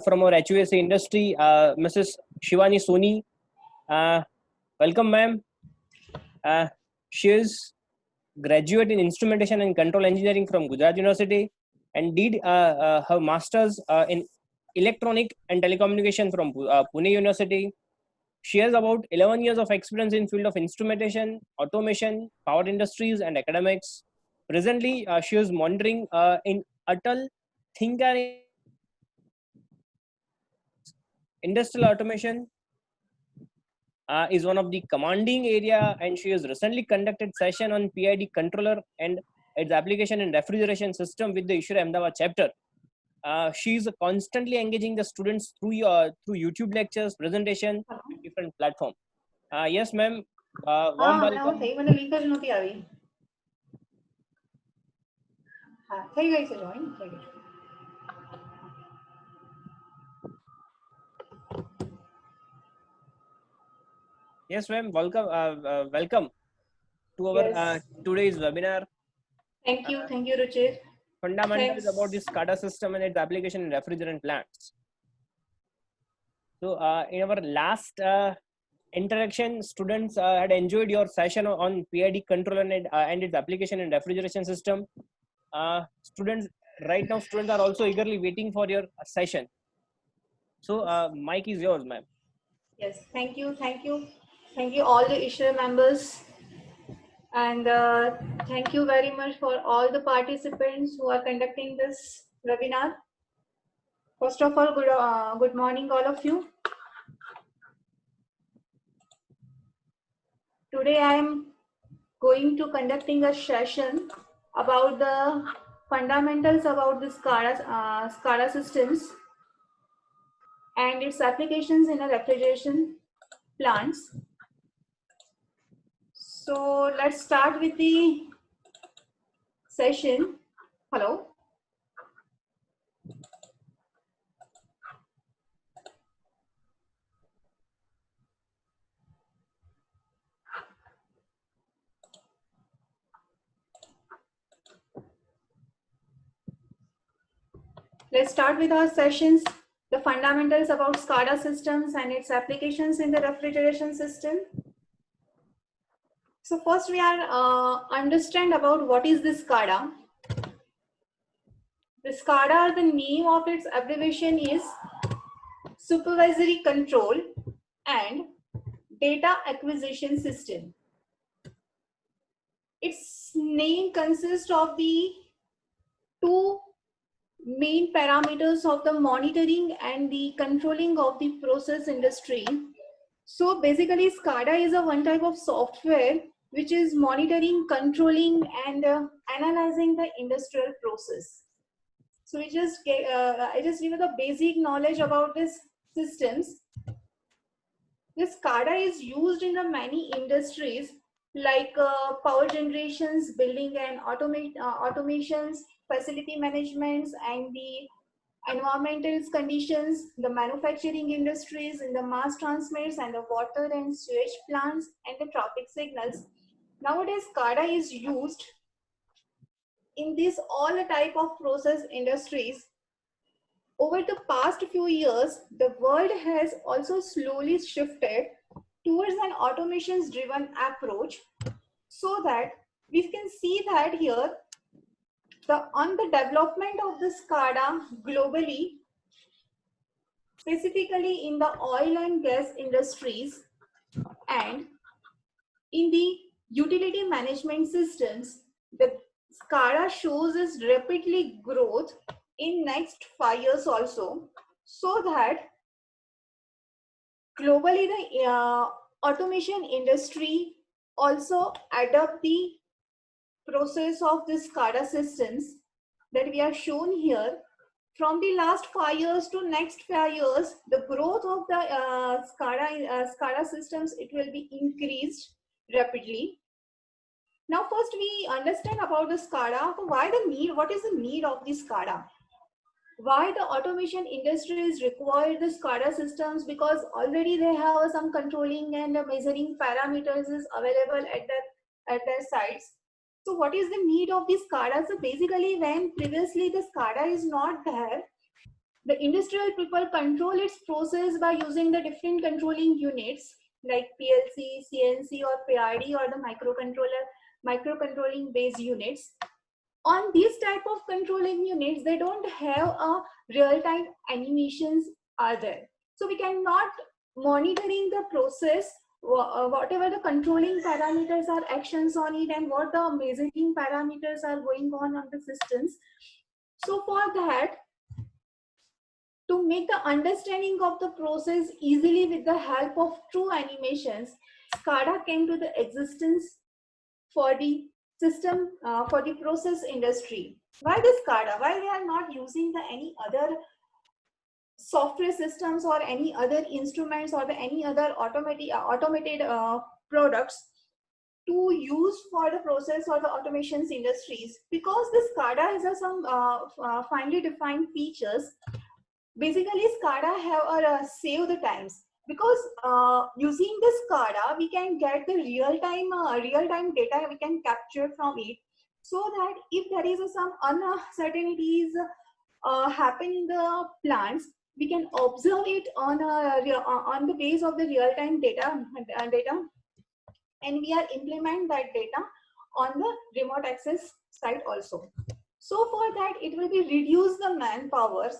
from our HVAC industry, Mrs. Shivani Soni. Welcome, ma'am. She is graduate in instrumentation and control engineering from Gujarat University and did her masters in electronic and telecommunication from Pune University. She has about 11 years of experience in field of instrumentation, automation, power industries, and academics. Presently, she is monitoring in Atal Thinkar industrial automation is one of the commanding area, and she has recently conducted session on PID controller and its application in refrigeration system with the Ishra Ahmedabad chapter. She is constantly engaging the students through YouTube lectures, presentation, and different platform. Yes, ma'am. Warm welcome. Yes, ma'am. Welcome. Welcome to our today's webinar. Thank you, Ruchir. Fundamentals about the SCADA system and its application in refrigerant plants. So, in our last interaction, students had enjoyed your session on PID control and its application in refrigeration system. Students are also eagerly waiting for your session. So, mic is yours, ma'am. Yes, thank you all the Ishra members, and thank you very much for all the participants who are conducting this webinar. First of all, good morning all of you. Today I am going to conducting a session about the fundamentals about the SCADA systems and its applications in a refrigeration plants. So let's start with the session. Hello. Let's start with our sessions, the fundamentals about SCADA systems and its applications in the refrigeration system. So first we are understand about what is the SCADA. The SCADA, the name of its abbreviation is Supervisory Control and Data Acquisition System. Its name consists of the two main parameters of the monitoring and the controlling of the process industry. So basically SCADA is a one type of software which is monitoring, controlling and analyzing the industrial process. So I just give you the basic knowledge about these systems. This SCADA is used in the many industries like power generations, building and automations, facility managements, and the environmental conditions, the manufacturing industries, in the mass transmitters and the water and sewage plants and the traffic signals. Nowadays, SCADA is used in these all type of process industries. Over the past few years, the world has also slowly shifted towards an automations driven approach, so that we can see that here on the development of the SCADA globally, specifically in the oil and gas industries and in the utility management systems, the SCADA shows its rapidly growth in next 5 years also, so that globally the automation industry also adopt the process of the SCADA systems that we are shown here. From the last 5 years to next 5 years, the growth of the SCADA systems, it will be increased rapidly. Now first we understand about the SCADA. Why the need? What is the need of the SCADA? Why the automation industry is required the SCADA systems? Because already they have some controlling and measuring parameters is available at their sites. So what is the need of the SCADA? So basically when previously the SCADA is not there, The industrial people control its process by using the different controlling units like PLC, CNC or PID or the microcontrolling based units. On these type of controlling units, they don't have a real-time animations are there. So we cannot monitoring the process, whatever the controlling parameters are actions on it and what the measuring parameters are going on the systems. So for that, to make the understanding of the process easily with the help of true animations, SCADA came to the existence for the system, for the process industry. Why the SCADA? Why we are not using the any other software systems or any other instruments or any other automated products to use for the process or the automations industries? Because the SCADA is some finely defined features. Basically, SCADA have save the times, because using the SCADA we can get the real time data we can capture from it, so that if there is some uncertainties happen in the plants, we can observe it on the base of the real time data, and we are implement that data on the remote access side also. So for that, it will be reduce the manpowers.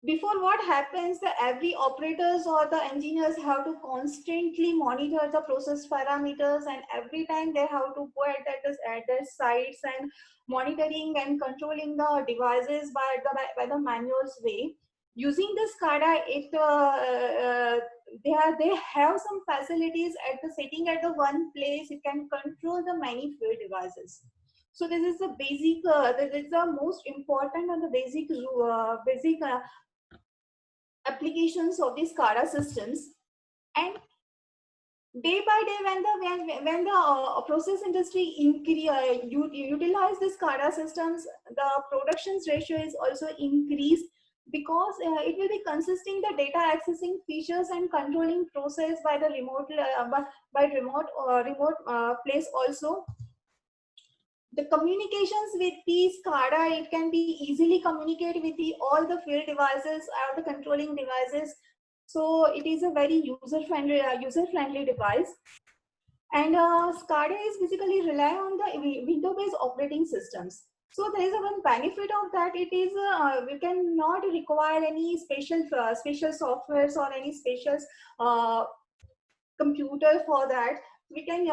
Before, what happens, that every operators or the engineers have to constantly monitor the process parameters, and every time they have to go at their sites and monitoring and controlling the devices by the manual way. Using the SCADA, they have some facilities at the sitting at the one place. It can control the many field devices. So this is the basic. This is the most important and the basic applications of these SCADA systems. And day by day, when the process industry utilize the SCADA systems, the productions ratio is also increased, because it will be consisting the data accessing features and controlling process by the remote place also. The communications with the SCADA, it can be easily communicate with all the field devices or the controlling devices. So it is a very user-friendly device. And SCADA is basically rely on the Windows-based operating systems. So there is one benefit of that. It is we cannot require any special softwares or any special computer for that. We can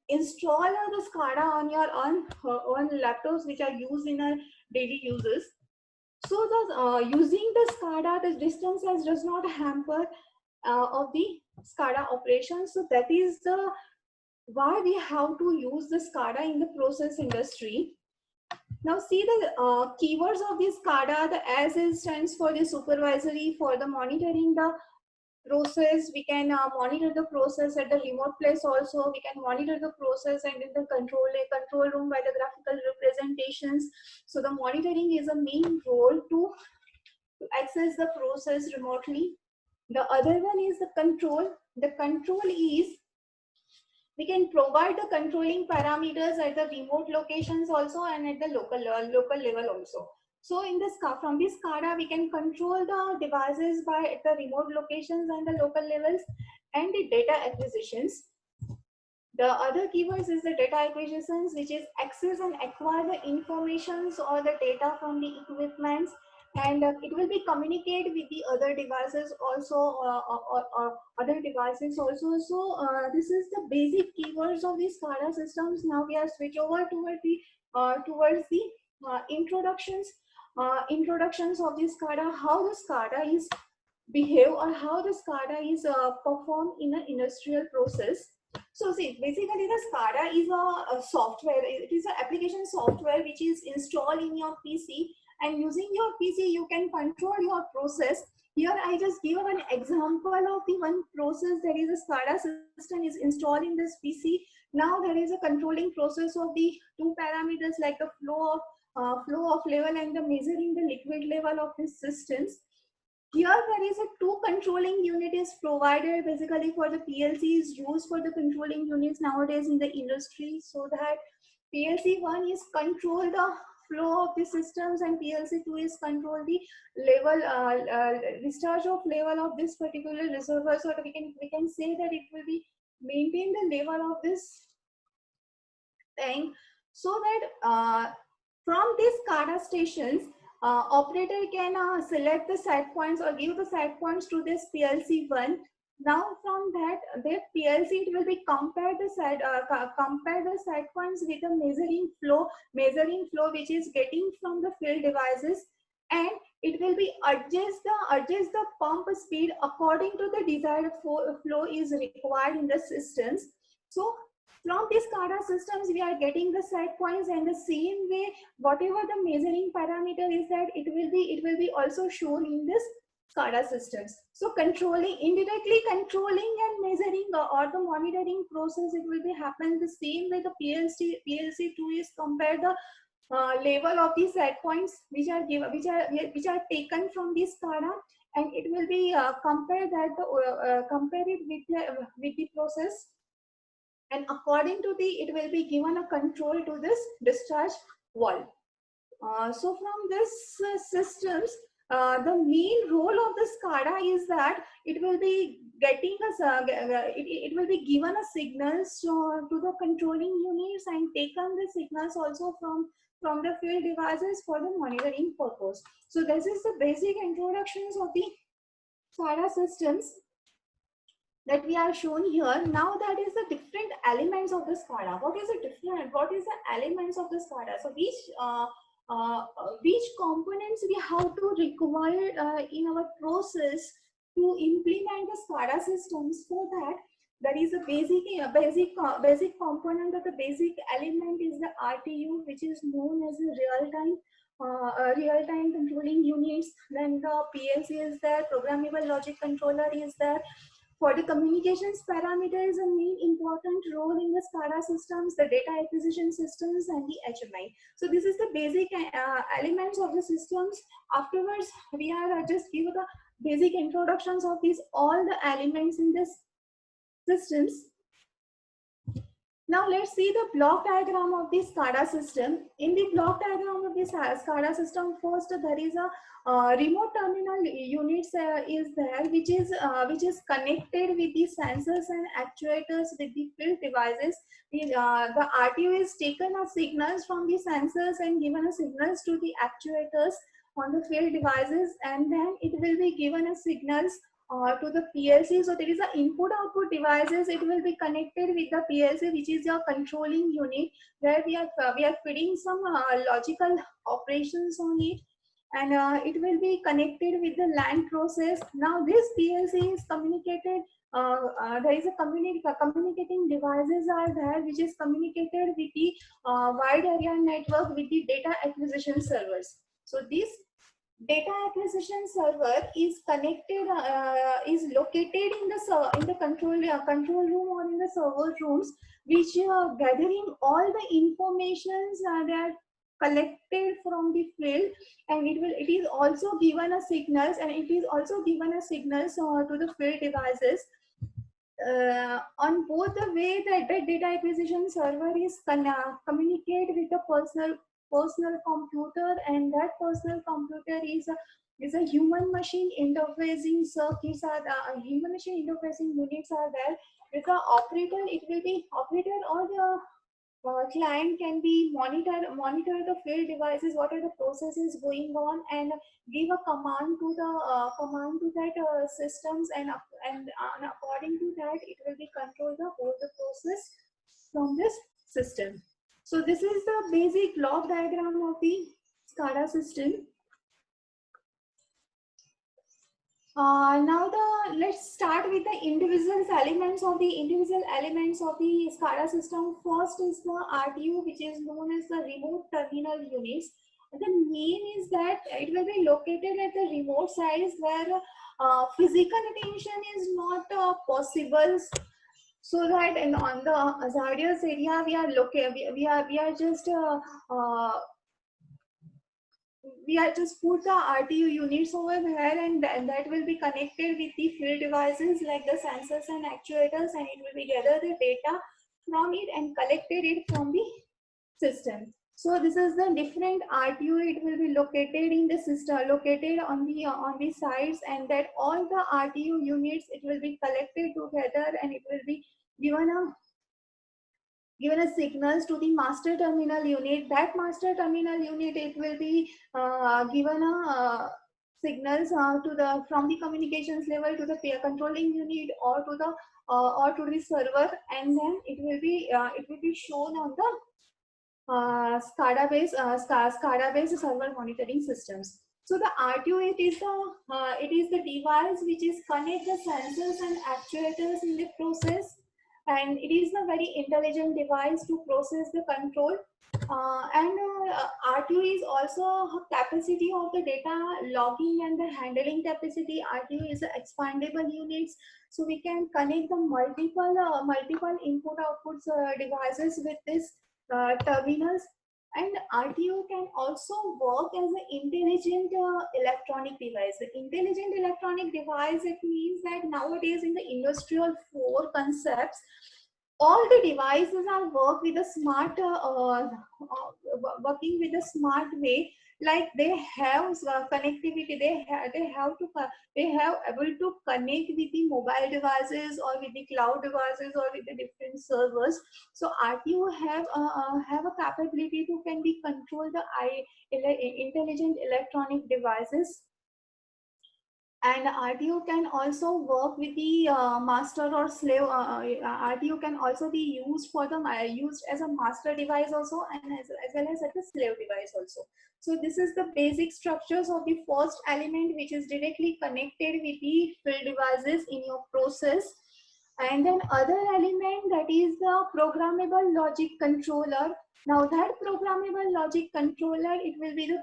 install the SCADA on your own laptops which are used in our daily uses. So the using the SCADA, the distance does not hamper of the SCADA operations. So that is the why we have to use the SCADA in the process industry. Now see the keywords of this SCADA. The S stands for the supervisory, for the monitoring the process. We can monitor the process at the remote place also. We can monitor the process and in the control room by the graphical representations. So the monitoring is a main role to access the process remotely. The other one is the control. The control is we can provide the controlling parameters at the remote locations also and at the local level also. So in this from this SCADA, we can control the devices at the remote locations and the local levels, and the data acquisitions. The other keywords is the data acquisitions, which is access and acquire the informations or the data from the equipments, and it will be communicate with the other devices also, or other devices also. So this is the basic keywords of these SCADA systems. Now we are switch over towards the introductions of this SCADA, how the SCADA is behave or how the SCADA is performed in an industrial process. So see, basically the SCADA is a software. It is an application software which is installed in your PC, and using your PC you can control your process. Here I just give an example of the one process. There is a SCADA system is installed in this PC. Now there is a controlling process of the two parameters like the flow of level and the measuring the liquid level of these systems. Here there is a two controlling unit is provided basically for the PLCs used for the controlling units nowadays in the industry, so that PLC one is control the flow of the systems, and PLC2 is control the level discharge of level of this particular reservoir. So we can say that it will be maintain the level of this tank, so that from these SCADA stations, operator can select the set points or give the set points to this PLC1. Now from that PLC, it will be compare the set points with the measuring flow which is getting from the field devices, and it will be adjust the pump speed according to the desired flow is required in the systems. So from these SCADA systems, we are getting the set points, and the same way, whatever the measuring parameter is, that it will be also shown in this SCADA systems. So indirectly controlling and measuring or the monitoring process, it will be happen the same way. The PLC2 is compare the level of the set points which are taken from this SCADA, and it will be compare it with the process, and according to it will be given a control to this discharge valve. So from this systems, the main role of the SCADA is that it will be getting it will be given a signals to the controlling units, and taken the signals also from the field devices for the monitoring purpose. So this is the basic introductions of the SCADA systems that we are shown here. Now that is the different elements of the SCADA. What is the elements of the SCADA? So which components we have to require in our process to implement the SCADA systems. For that, there is a basic component of the basic element is the RTU, which is known as the real-time controlling units. Then the PLC is there, programmable logic controller is there. For the communications parameter is a main important role in the SCADA systems, the data acquisition systems, and the HMI. So this is the basic elements of the systems. Afterwards, we are just give the basic introductions of these all the elements in this systems. Now let's see the block diagram of the SCADA system. In the block diagram of this SCADA system, first there is a remote terminal units is there, which is connected with the sensors and actuators with the field devices. The RTU is taken as signals from the sensors and given as signals to the actuators on the field devices, and then it will be given as signals to the PLC. So there is an input-output devices. It will be connected with the PLC, which is your controlling unit, where we are feeding some logical operations on it, and it will be connected with the LAN process. Now this PLC is communicated. There is a communicating devices are there, which is communicated with the wide area network with the data acquisition servers. So this data acquisition server is connected, is located in the control room or in the server rooms, which are gathering all the informations that collected from the field, and it is also given as signals, to the field devices. On both the way that the data acquisition server is communicate with the personal computer, and that personal computer is a human machine interfacing circuits human machine interfacing units are there. With the operator, it will be operator or the client can be monitor the field devices, what are the processes going on, and give a command to that systems, and according to that it will be control the whole the process from this system. So this is the basic block diagram of the SCADA system. Now let's start with the individual elements of the SCADA system. First is the RTU, which is known as the remote terminal units. The main is that it will be located at the remote sites where physical attention is not possible. So that on the hazardous area we are just put the RTU units over there, and that will be connected with the field devices like the sensors and actuators, and it will be gather the data from it and collected it from the system. So this is the different RTU. It will be located in the system, located on the sides, and that all the RTU units, it will be collected together, and it will be given a signals to the master terminal unit. That master terminal unit, it will be given a signals to the from the communications level to the controlling unit or to the server, and then it will be shown on the SCADA based server monitoring systems. So the RTU, it is the device which is connect the sensors and actuators in the process, and it is a very intelligent device to process the control. RTU is also a capacity of the data logging and the handling capacity. RTU is a expandable units, so we can connect the multiple input outputs devices with this terminals. And RTU can also work as an intelligent electronic device. The intelligent electronic device, it means that nowadays in the industrial 4 concepts, all the devices are working with a smart way. Like they have connectivity, they have able to connect with the mobile devices or with the cloud devices or with the different servers. So RTU have a capability to can be control the intelligent electronic devices. And RTU can also work with the master or slave. RTU can also be used for the used as a master device also, and as well as a slave device also. So this is the basic structures of the first element, which is directly connected with the field devices in your process. And then other element, that is the programmable logic controller. Now that programmable logic controller, it will be the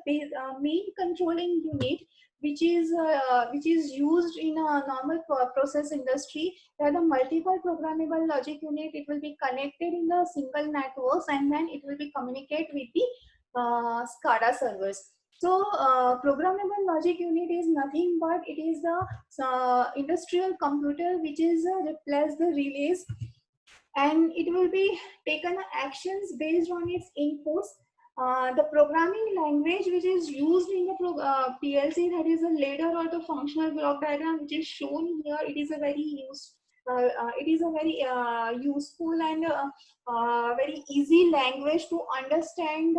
main controlling unit, which is used in a normal process industry. There are the multiple programmable logic unit. It will be connected in the single networks, and then it will be communicate with the SCADA servers. So programmable logic unit is nothing but it is the industrial computer which is replace the relays, and it will be taken actions based on its inputs. The programming language which is used in the PLC, that is a ladder or the functional block diagram which is shown here. It is a very useful and very easy language to understand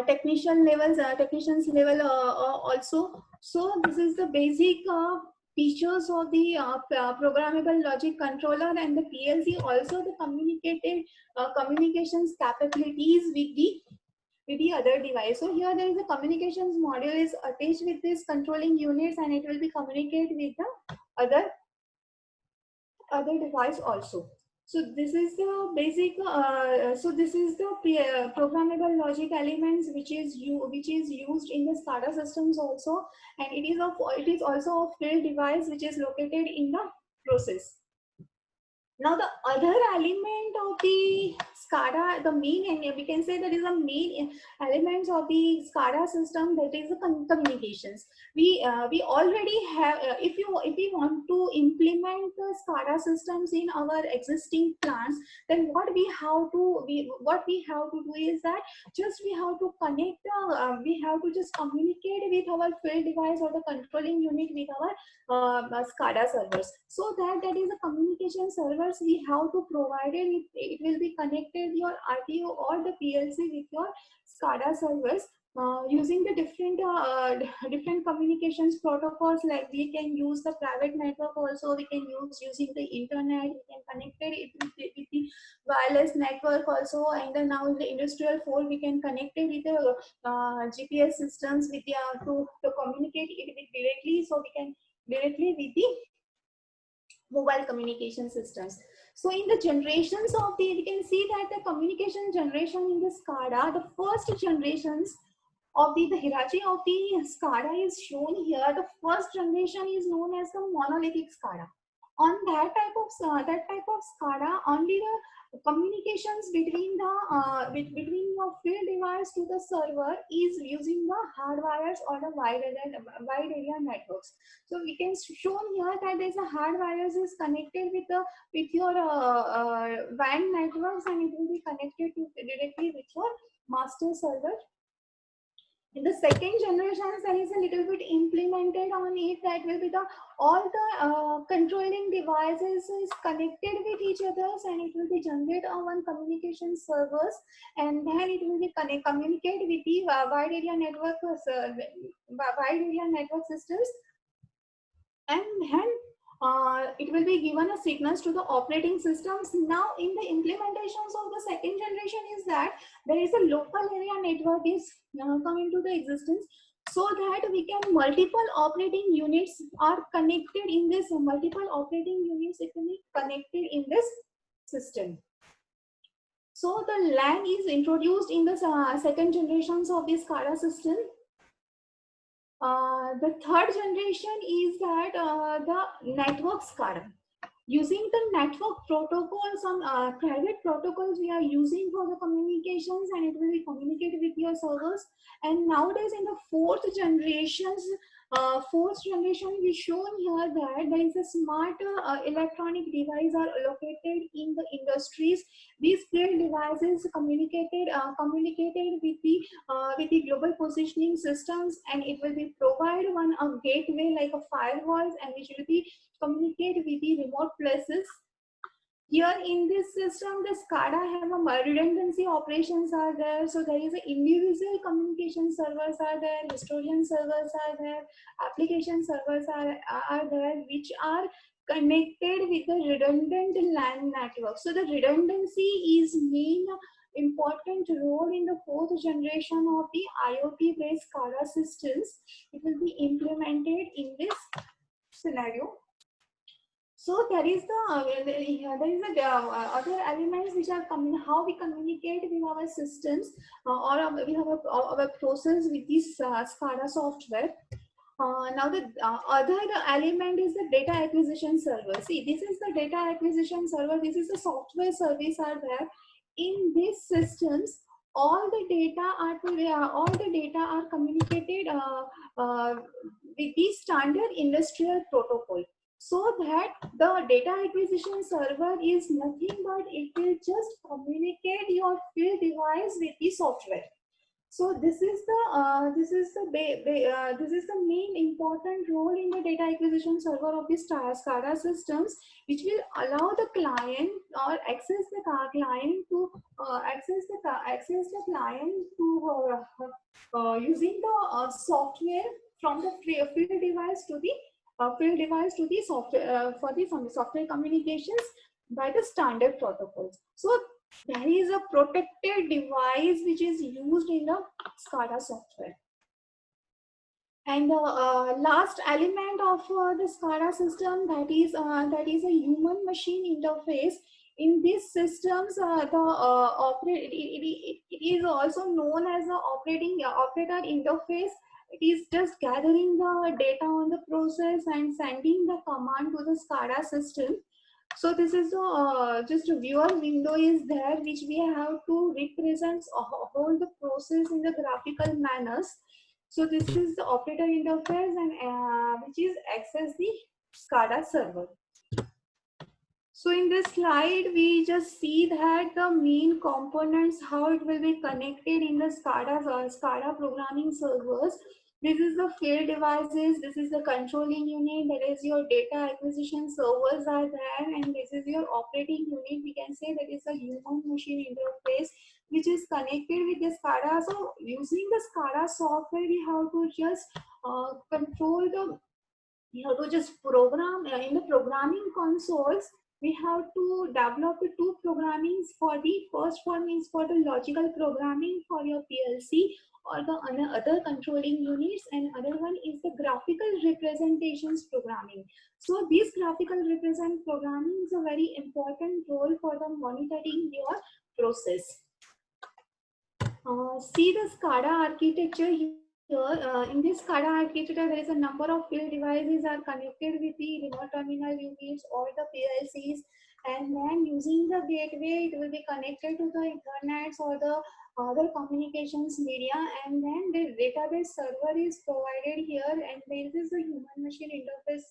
technicians level also. So this is the basic features of the programmable logic controller and the PLC. Also the communications capabilities with the other device. So here there is a communications module is attached with this controlling units, and it will be communicate with the other device also. So this is the basic. This is the programmable logic elements which is used in the SCADA systems also, and it is also a field device which is located in the process. Now the other element of the SCADA, the main, and we can say that is the main elements of the SCADA system, that is the communications. We already have. If we want to implement the SCADA systems in our existing plants, then what we have to do is that just we have to connect. We have to just communicate with our field device or the controlling unit with our SCADA servers. So that is a communication servers we have to provide it. It will be connected your RTU or the PLC with your SCADA servers using the different communications protocols. Like we can use the private network also. We can use using the internet. We can connect it with the wireless network also. And then now in the industrial 4, we can connect it with the GPS systems with the to communicate it with directly. So we can directly with the mobile communication systems. So in the generations of we can see that the communication generation in the SCADA, the first generations of the hierarchy of the SCADA is shown here. The first generation is known as the monolithic SCADA. On that type of SCADA, only the communications between the between your field device to the server is using the hard wires or the wide area networks. So we can show here that there's a hard wires is connected with the your WAN networks, and it will be connected to directly with your master server. In the second generations, there is a little bit implemented on it, that will be the all the controlling devices is connected with each others, and it will be generate on one communication servers, and then it will be communicate with the wide area network systems, and then it will be given a signals to the operating systems. Now in the implementations of the second generation is that there is a local area network is coming to the existence, so that we can multiple operating units are connected in this multiple operating units it will be connected in this system. So the LAN is introduced in the second generations of this SCADA system. The third generation is that the network SCADA. Using the network protocols, some private protocols we are using for the communications, and it will be communicated with your servers. And nowadays in the fourth generation we shown here that there is a smart electronic device are located in the industries. These field devices communicated with the global positioning systems, and it will be provide one a gateway like a firewalls, and which will be communicate with the remote places. Here in this system, the SCADA have a redundancy operations are there. So there is a individual communication servers are there, historian servers are there, application servers are there, which are connected with the redundant LAN network. So the redundancy is main important role in the fourth generation of the IoT based SCADA systems. It will be implemented in this scenario. So there is the other elements which are coming, how we communicate with our systems or we have our process with this SCADA software. Now the other element is the data acquisition server. See, this is the data acquisition server. This is the software service are there. In these systems, all the data are communicated with the standard industrial protocol. So that the data acquisition server is nothing but it will just communicate your field device with the software. So this is the main important role in the data acquisition server of the SCADA systems, which will allow the client or access the client to using the software from the field device to the software for the software communications by the standard protocols. So there is a protected device which is used in the SCADA software. And the last element of the SCADA system, that is a human machine interface. In these systems, it is also known as the operator interface. It is just gathering the data on the process and sending the command to the SCADA system. So this is just a viewer window is there, which we have to represent whole the process in the graphical manners. So this is the operator interface, and which is access the SCADA server. So in this slide, we just see that the main components, how it will be connected in the SCADA programming servers. This is the field devices, this is the controlling unit, that is your data acquisition servers are there, and this is your operating unit. We can say that is a human machine interface which is connected with the SCADA. So using the SCADA software, we have to just program in the programming consoles. We have to develop the two programmings. For the first one is for the logical programming for your PLC or the other controlling units, and other one is the graphical representations programming. So this graphical represent programming is a very important role for the monitoring your process. See the SCADA architecture here. in this SCADA architecture, there is a number of field devices are connected with the remote terminal units or the PLCs, and then using the gateway, it will be connected to the Ethernet or the other communications media, and then the database server is provided here, and there is a human machine interface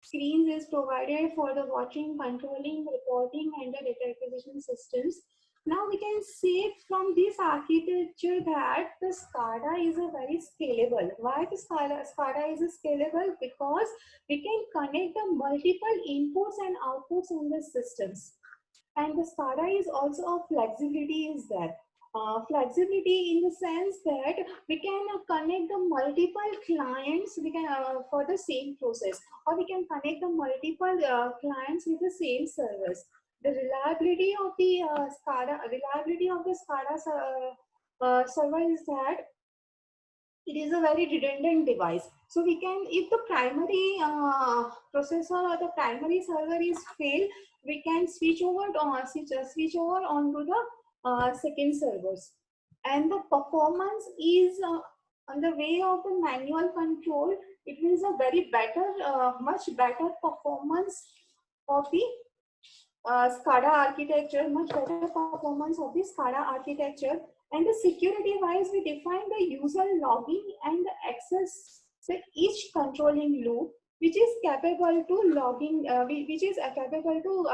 screens is provided for the watching, controlling, reporting, and the data acquisition systems. Now we can see from this architecture that the SCADA is a very scalable. Why the SCADA is scalable? Because we can connect the multiple inputs and outputs in the systems. And the SCADA is also a flexibility is there. Flexibility in the sense that we can connect the multiple clients we can for the same process, or we can connect the multiple clients with the same service. The reliability of the SCADA server is that it is a very redundant device. So we can, if the primary processor or the primary server is failed, we can switch over onto the second servers. And the performance is on the way of the manual control. It is a very better, much better performance of the SCADA architecture, much better performance of the SCADA architecture. And the security wise, we define the user logging and the access with each controlling loop, which is capable to logging, capable to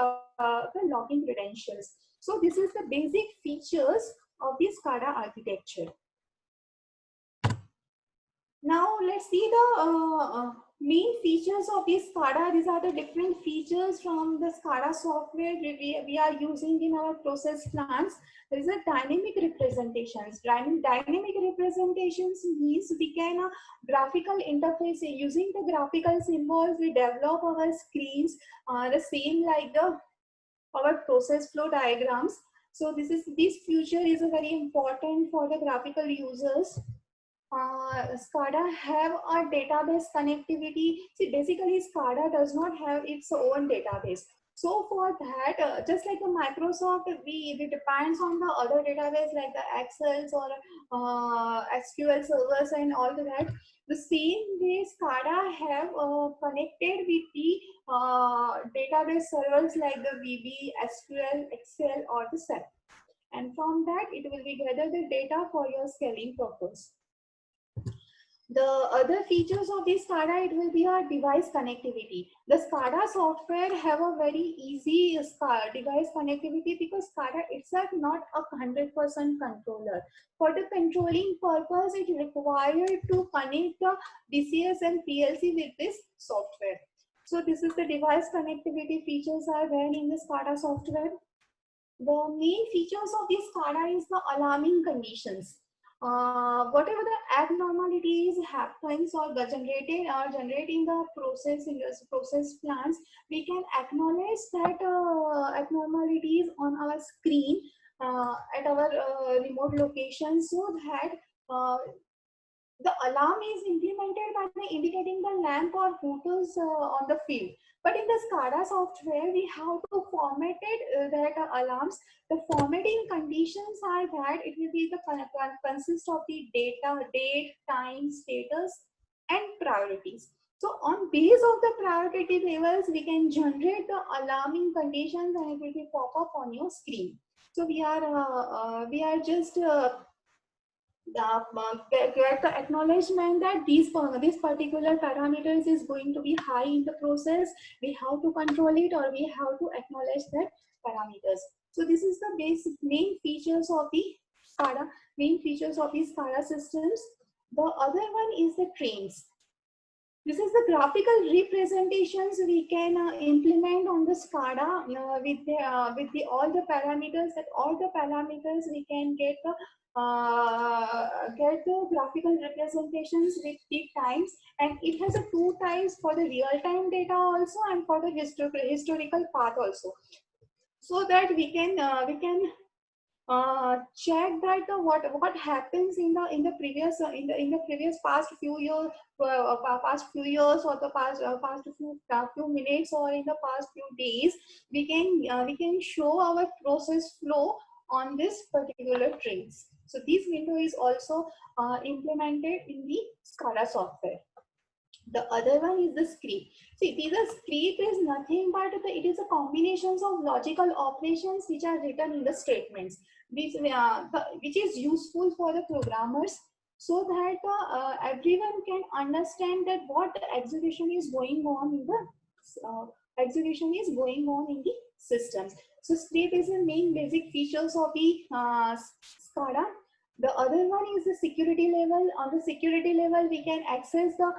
the logging credentials. So this is the basic features of the SCADA architecture. Now let's see the main features of this SCADA. These are the different features from the SCADA software we are using in our process plants. There is a dynamic representations. Dynamic representations means we can graphical interface using the graphical symbols. We develop our screens the same like our process flow diagrams. So this feature is a very important for the graphical users. SCADA have a database connectivity. See, basically SCADA does not have its own database. So for that, just like a Microsoft, we depends on the other database like the Excel or SQL servers and all that. The same way SCADA have connected with the database servers like the VB, SQL, Excel, or the SAP. And from that, it will be gather the data for your scaling purpose. The other features of this SCADA, it will be a device connectivity. The SCADA software have a very easy device connectivity because SCADA itself not a 100% controller. For the controlling purpose, it required to connect the DCS and PLC with this software. So this is the device connectivity features are there in the SCADA software. The main features of this SCADA is the alarming conditions. Whatever the abnormalities happens or generating the process in the process plants, we can acknowledge that abnormalities on our screen at our remote location, so that the alarm is implemented by indicating the lamp or routers on the field. But in the SCADA software, we have to format it that alarms. The formatting conditions are that it will be the consist of the data, date, time, status, and priorities. So on base of the priority levels, we can generate the alarming conditions and it will be pop up on your screen. So we are just get the acknowledgement that this particular parameters is going to be high in the process. We have to control it or we have to acknowledge that parameters. So this is the basic main features of the SCADA, SCADA systems. The other one is the trains. This is the graphical representations we can implement on the SCADA with all the parameters. That all the parameters we can get the graphical representations with the times, and it has a 2 types for the real-time data also and for the historical path also, so that we can check that what happens in the previous past few years or the past few minutes or in the past few days. We can show our process flow on this particular trains. So this window is also implemented in the SCADA software. The other one is the script. See, the script is nothing but it is a combinations of logical operations which are written in the statements, which is useful for the programmers, so that everyone can understand that what the execution is going on in the systems. So script is the main basic features of the SCADA. The other one is the security level. On the security level, we can access the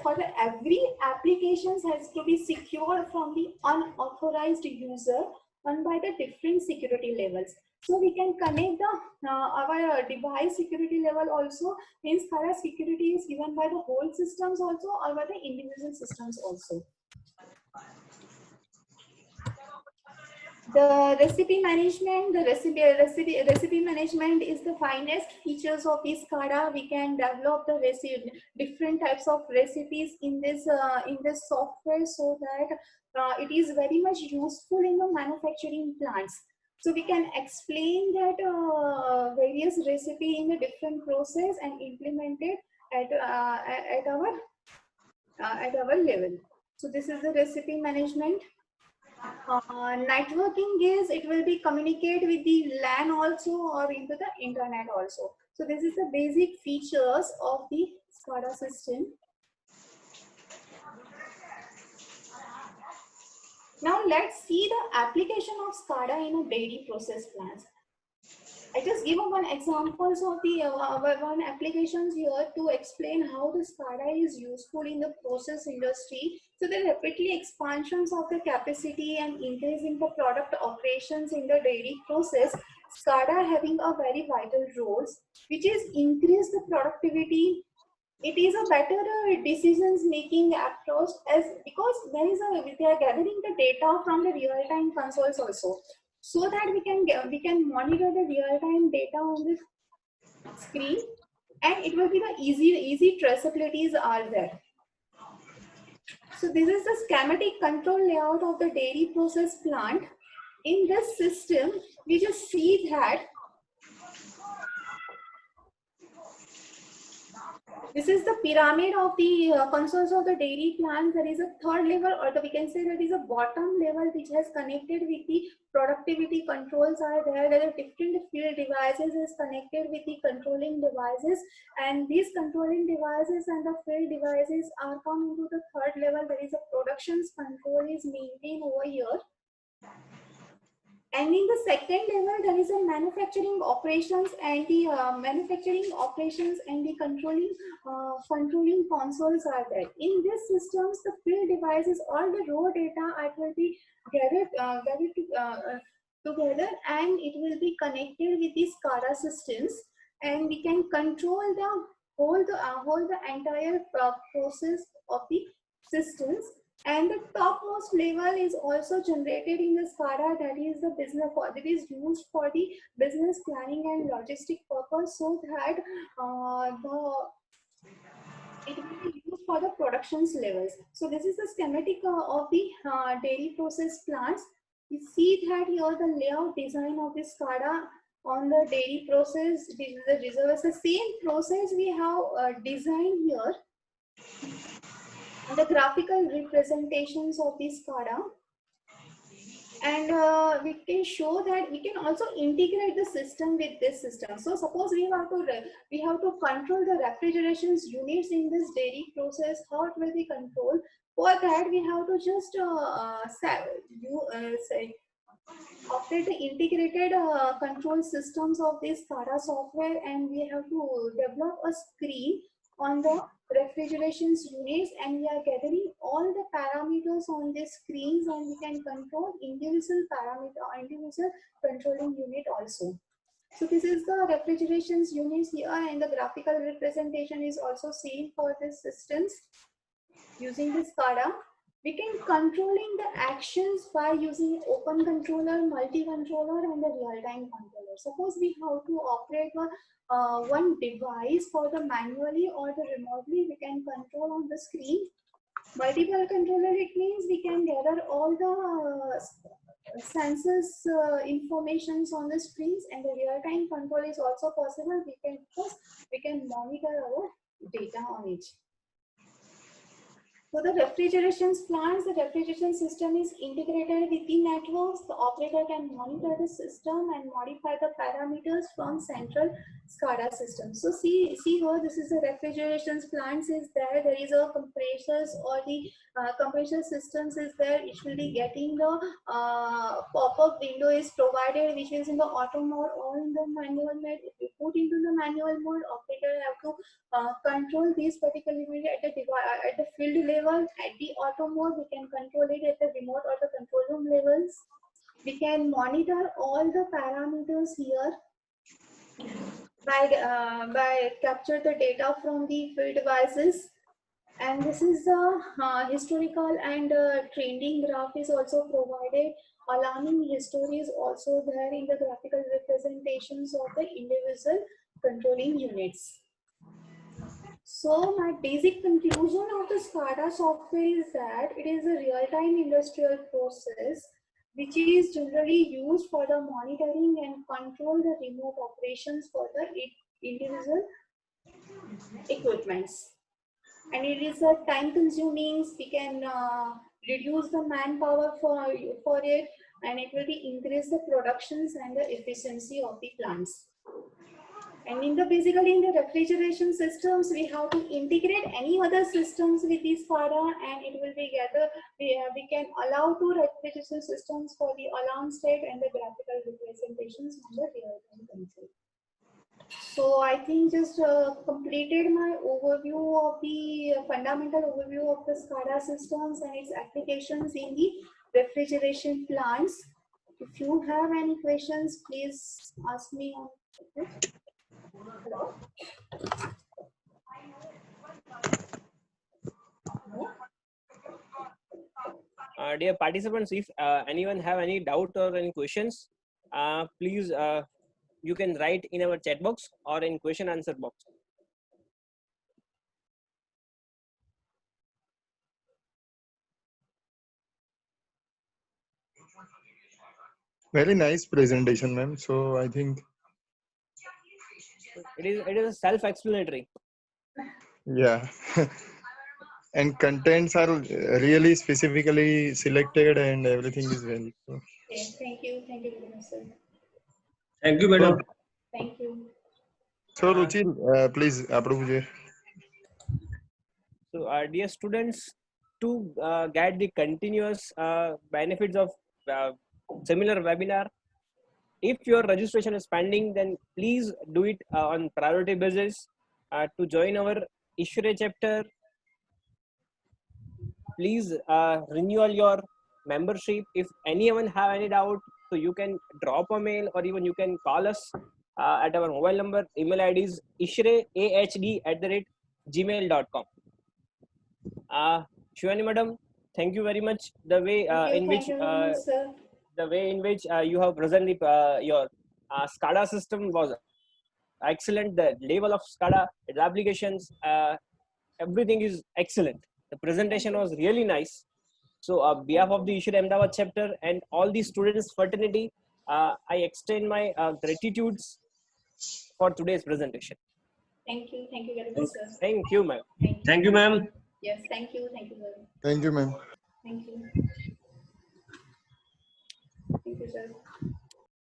for the every applications has to be secured from the unauthorized user and by the different security levels. So we can connect the our device security level also, means SCADA security is given by the whole systems also or by the individual systems also. The recipe management, recipe management is the finest features of this SCADA. We can develop the different types of recipes in this software, so that it is very much useful in the manufacturing plants. So we can explain that various recipe in a different process and implement it at our level. So this is the recipe management. Networking is, it will be communicate with the LAN also or into the internet also. So this is the basic features of the SCADA system. Now let's see the application of SCADA in a dairy process plants. I just give one examples of the one applications here to explain how the SCADA is useful in the process industry. So the rapidly expansions of the capacity and increasing the product operations in the dairy process, SCADA having a very vital roles, which is increase the productivity. It is a better decisions making approach, as because they are gathering the data from the real time consoles also, so that we can monitor the real time data on the screen, and it will be the easy traceabilities are there. So this is the schematic control layout of the dairy process plant. In this system, we just see that this is the pyramid of the consoles of the dairy plant. There is a third level, or we can say that is a bottom level, which has connected with the productivity controls are there. There are different field devices is connected with the controlling devices, and these controlling devices and the field devices are come into the third level. There is a productions control is maintained over here. And in the second level, there is a manufacturing operations and the controlling consoles are there. In these systems, the field devices, all the raw data, it will be gathered together, and it will be connected with the SCADA systems, and we can control the whole the entire process of the systems. And the topmost level is also generated in the SCADA, that is the business, that is used for the business planning and logistic purpose, so that it will be used for the productions levels. So this is the schematic of the dairy process plants. You see that here the layout design of the SCADA on the dairy process. This is the reserve. The same process we have designed here. The graphical representations of this SCADA, and we can show that we can also integrate the system with this system. So suppose we have to control the refrigeration units in this dairy process. How it will be controlled? For that, we have to just operate the integrated control systems of this SCADA software, and we have to develop a screen on the refrigeration units, and we are gathering all the parameters on these screens, and we can control individual parameter, individual controlling unit also. So this is the refrigeration units here, and the graphical representation is also seen for these systems using this SCADA. We can controlling the actions by using open controller, multi-controller, and the real-time controller. Suppose we have to operate one device for the manually or the remotely, we can control on the screen. Multiple controller, it means we can gather all the census informations on the screens, and the real-time control is also possible. We can monitor our data on it. So the refrigeration plants, the refrigeration system is integrated with the networks. The operator can monitor the system and modify the parameters from central SCADA system. So see here, this is the refrigeration plants is there. There is a compressors or the compressor systems is there. It will be getting the pop-up window is provided, which is in the auto mode or in the manual mode. If you put into the manual mode, operator have to control these particular unit at the field level. At the auto mode, we can control it at the remote or the control room levels. We can monitor all the parameters here by capture the data from the field devices. And this is the historical and trending graph is also provided. Alarming history is also there in the graphical representations of the individual controlling units. So my basic conclusion of the SCADA software is that it is a real-time industrial process which is generally used for the monitoring and control the remote operations for the individual equipments. And it is a time consuming, we can reduce the manpower for it, and it will increase the productions and the efficiency of the plants. And basically in the refrigeration systems, we have to integrate any other systems with this SCADA, and it will be gather. We can allow two refrigeration systems for the alarm state and the graphical representations on the real-time control. So I think just completed my overview of the fundamental overview of the SCADA systems and its applications in the refrigeration plants. If you have any questions, please ask me on it. Hello? Dear participants, if anyone have any doubt or any questions, please you can write in our chat box or in question answer box. Very nice presentation, ma'am. So I think it is self-explanatory. yeah. And contents are really specifically selected and everything is well. So. Okay, thank you very much, sir. Thank you, madam. Thank you. So Ruchir, please approve. So dear students, to get the continuous benefits of similar webinar, if your registration is pending, then please do it on priority basis. To join our ISHRE chapter, please renew your membership. If anyone have any doubt, so you can drop a mail or even you can call us at our mobile number. Email ID is ishreahd@gmail.com. Shivani madam, thank you very much. The way in which you have presented your SCADA system was excellent. The level of SCADA, its applications, everything is excellent. The presentation was really nice. So on behalf of the ISHRE Ahmedabad chapter and all the students fraternity, I extend my gratitudes for today's presentation. Thank you very much, sir. Thank you, ma'am. Thank you, ma'am. Yes, thank you very much. Thank you, ma'am. Thank you. Thank you, sir.